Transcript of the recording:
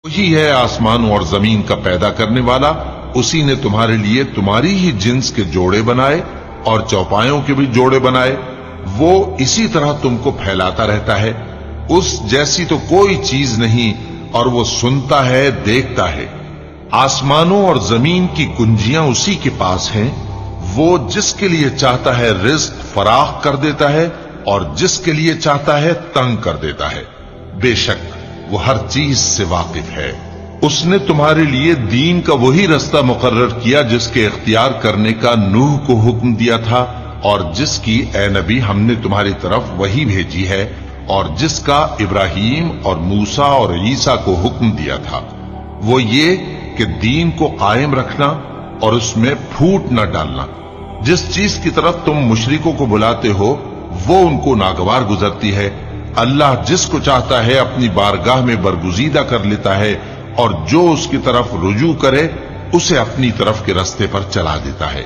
وہی ہے آسمانوں اور زمین کا پیدا کرنے والا، اسی نے تمہارے لیے تمہاری ہی جنس کے جوڑے بنائے اور چوپایوں کے بھی جوڑے بنائے۔ وہ اسی طرح تم کو پھیلاتا رہتا ہے، اس جیسی تو کوئی چیز نہیں، اور وہ سنتا ہے، دیکھتا ہے۔ آسمانوں اور زمین کی کنجیاں اسی کے پاس ہیں، وہ جس کے لیے چاہتا ہے رزق فراخ کر دیتا ہے اور جس کے لیے چاہتا ہے تنگ کر دیتا ہے۔ بے شک وہ ہر چیز سے واقف ہے۔ اس نے تمہارے لیے دین کا وہی رستہ مقرر کیا جس کے اختیار کرنے کا نوح کو حکم دیا تھا، اور جس کی اے نبی ہم نے تمہاری طرف وہی بھیجی ہے، اور جس کا ابراہیم اور موسیٰ اور عیسیٰ کو حکم دیا تھا، وہ یہ کہ دین کو قائم رکھنا اور اس میں پھوٹ نہ ڈالنا۔ جس چیز کی طرف تم مشرکوں کو بلاتے ہو وہ ان کو ناگوار گزرتی ہے، اللہ جس کو چاہتا ہے اپنی بارگاہ میں برگزیدہ کر لیتا ہے، اور جو اس کی طرف رجوع کرے اسے اپنی طرف کے رستے پر چلا دیتا ہے۔